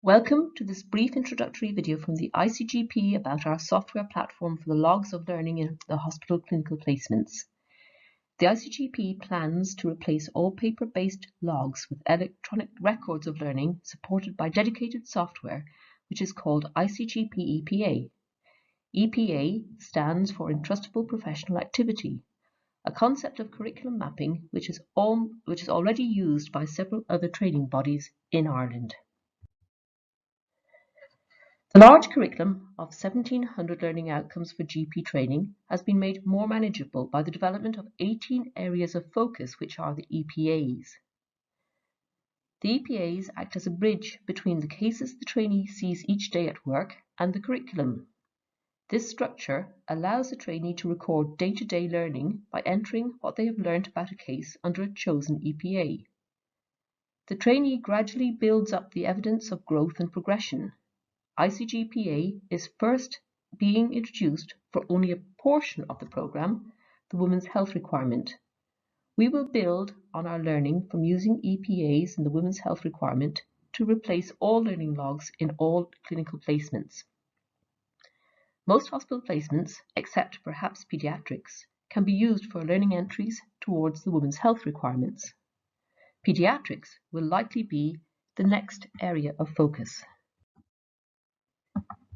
Welcome to this brief introductory video from the ICGP about our software platform for the logs of learning in the hospital clinical placements. The ICGP plans to replace all paper-based logs with electronic records of learning supported by dedicated software, which is called ICGP EPA. EPA stands for Entrustable Professional Activity, a concept of curriculum mapping which is already used by several other training bodies in Ireland. The large curriculum of 1,700 learning outcomes for GP training has been made more manageable by the development of 18 areas of focus, which are the EPAs. The EPAs act as a bridge between the cases the trainee sees each day at work and the curriculum. This structure allows the trainee to record day-to-day learning by entering what they have learned about a case under a chosen EPA. The trainee gradually builds up the evidence of growth and progression. ICGPA is first being introduced for only a portion of the programme, the women's health requirement. We will build on our learning from using EPAs in the women's health requirement to replace all learning logs in all clinical placements. Most hospital placements, except perhaps paediatrics, can be used for learning entries towards the women's health requirements. Paediatrics will likely be the next area of focus.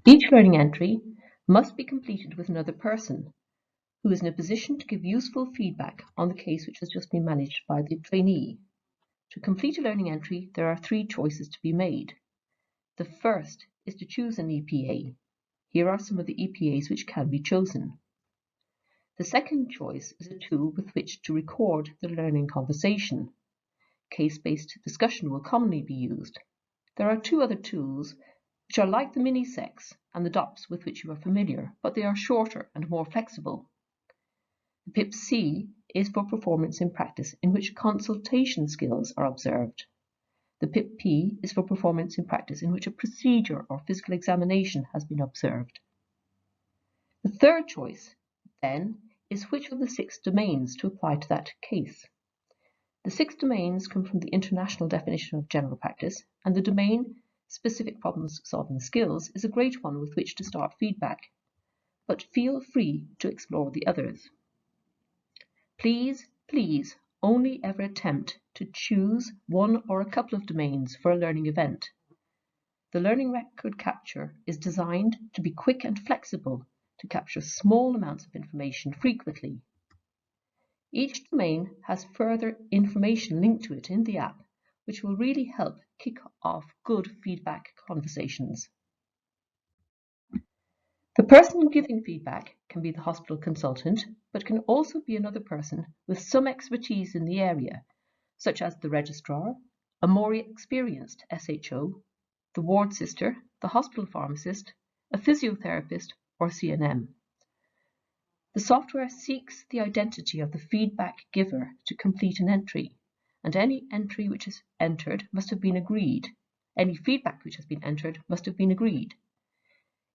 Each learning entry must be completed with another person who is in a position to give useful feedback on the case which has just been managed by the trainee. To complete a learning entry, there are 3 choices to be made. The first is to choose an EPA. Here are some of the EPAs which can be chosen. The second choice is a tool with which to record the learning conversation. Case-based discussion will commonly be used. There are 2 other tools which are like the mini-secs and the DOPS with which you are familiar, but they are shorter and more flexible. The PIP-C is for performance in practice, in which consultation skills are observed. The PIP-P is for performance in practice, in which a procedure or physical examination has been observed. The third choice, then, is which of the 6 domains to apply to that case. The 6 domains come from the international definition of general practice, and the domain specific problem-solving skills is a great one with which to start feedback, but feel free to explore the others. Please only ever attempt to choose one or a couple of domains for a learning event. The learning record capture is designed to be quick and flexible to capture small amounts of information frequently. Each domain has further information linked to it in the app, which will really help kick off good feedback conversations. The person giving feedback can be the hospital consultant, but can also be another person with some expertise in the area, such as the registrar, a more experienced SHO, the ward sister, the hospital pharmacist, a physiotherapist, or CNM. The software seeks the identity of the feedback giver to complete an entry, and any entry which is entered must have been agreed. Any feedback which has been entered must have been agreed.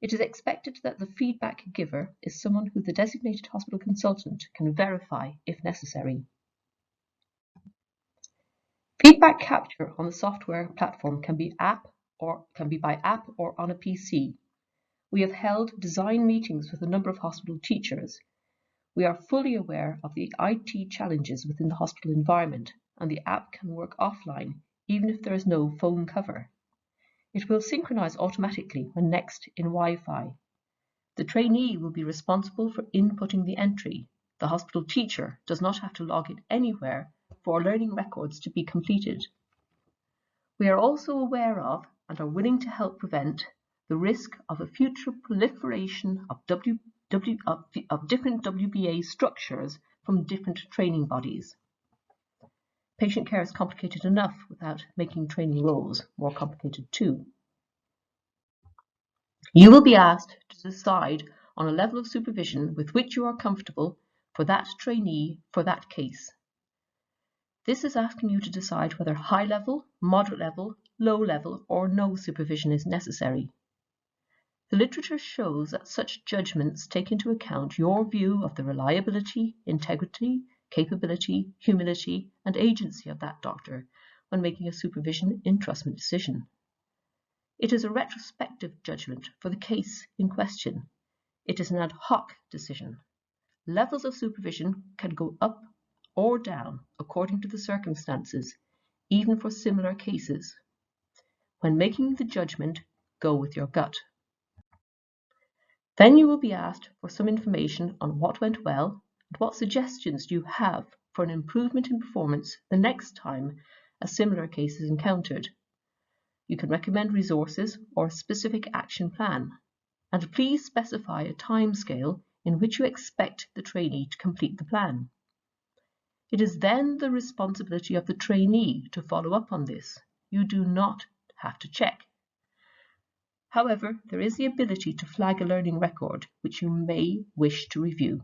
It is expected that the feedback giver is someone who the designated hospital consultant can verify if necessary. Feedback capture on the software platform can be by app or on a PC. We have held design meetings with a number of hospital teachers. We are fully aware of the IT challenges within the hospital environment, and the app can work offline even if there is no phone cover. It will synchronize automatically when next in Wi-Fi. The trainee will be responsible for inputting the entry. The hospital teacher does not have to log in anywhere for learning records to be completed. We are also aware of and are willing to help prevent the risk of a future proliferation of different WBA structures from different training bodies. Patient care is complicated enough without making training roles more complicated too. You will be asked to decide on a level of supervision with which you are comfortable for that trainee for that case. This is asking you to decide whether high level, moderate level, low level, or no supervision is necessary. The literature shows that such judgments take into account your view of the reliability, integrity, capability, humility, and agency of that doctor when making a supervision entrustment decision. It is a retrospective judgment for the case in question. It is an ad hoc decision. Levels of supervision can go up or down according to the circumstances, even for similar cases. When making the judgment, go with your gut. Then you will be asked for some information on what went well and what suggestions you have for an improvement in performance the next time a similar case is encountered. You can recommend resources or a specific action plan, and please specify a timescale in which you expect the trainee to complete the plan. It is then the responsibility of the trainee to follow up on this. You do not have to check. However, there is the ability to flag a learning record which you may wish to review.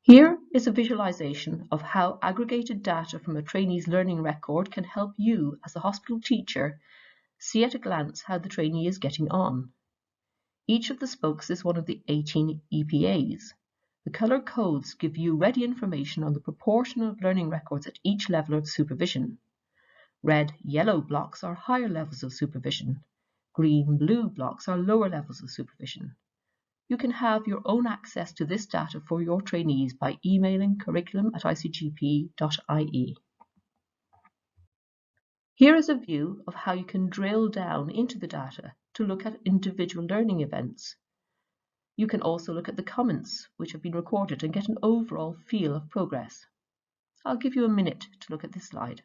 Here is a visualization of how aggregated data from a trainee's learning record can help you as a hospital teacher see at a glance how the trainee is getting on. Each of the spokes is one of the 18 EPAs. The colour codes give you ready information on the proportion of learning records at each level of supervision. Red, yellow blocks are higher levels of supervision. Green, blue blocks are lower levels of supervision. You can have your own access to this data for your trainees by emailing curriculum@icgp.ie. Here is a view of how you can drill down into the data to look at individual learning events. You can also look at the comments which have been recorded and get an overall feel of progress. I'll give you a minute to look at this slide.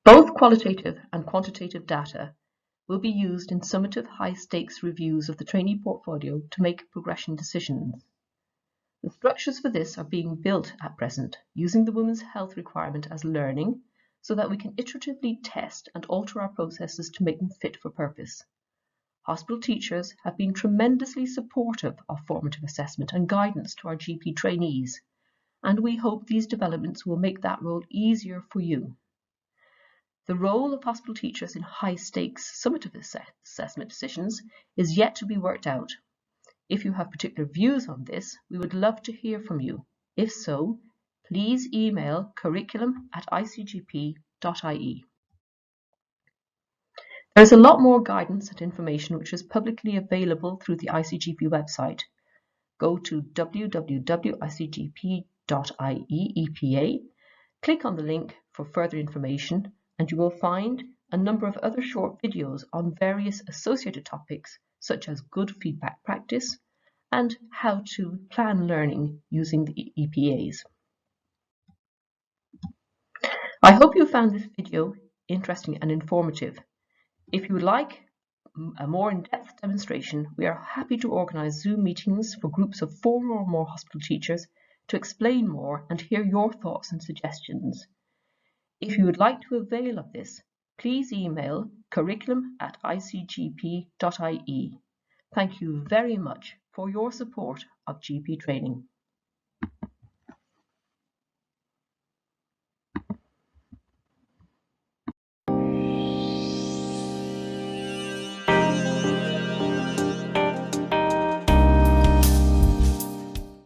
Both qualitative and quantitative data will be used in summative high-stakes reviews of the trainee portfolio to make progression decisions. The structures for this are being built at present, using the women's health requirement as learning, so that we can iteratively test and alter our processes to make them fit for purpose. Hospital teachers have been tremendously supportive of formative assessment and guidance to our GP trainees, and we hope these developments will make that role easier for you. The role of hospital teachers in high-stakes summative assessment decisions is yet to be worked out. If you have particular views on this, we would love to hear from you. If so, please email curriculum@icgp.ie. There is a lot more guidance and information which is publicly available through the ICGP website. Go to www.icgp.ie EPA, click on the link for further information, and you will find a number of other short videos on various associated topics such as good feedback practice and how to plan learning using the EPAs. I hope you found this video interesting and informative. If you would like a more in-depth demonstration, we are happy to organise Zoom meetings for groups of 4 or more hospital teachers to explain more and hear your thoughts and suggestions. If you would like to avail of this, please email curriculum@icgp.ie. Thank you very much for your support of GP training.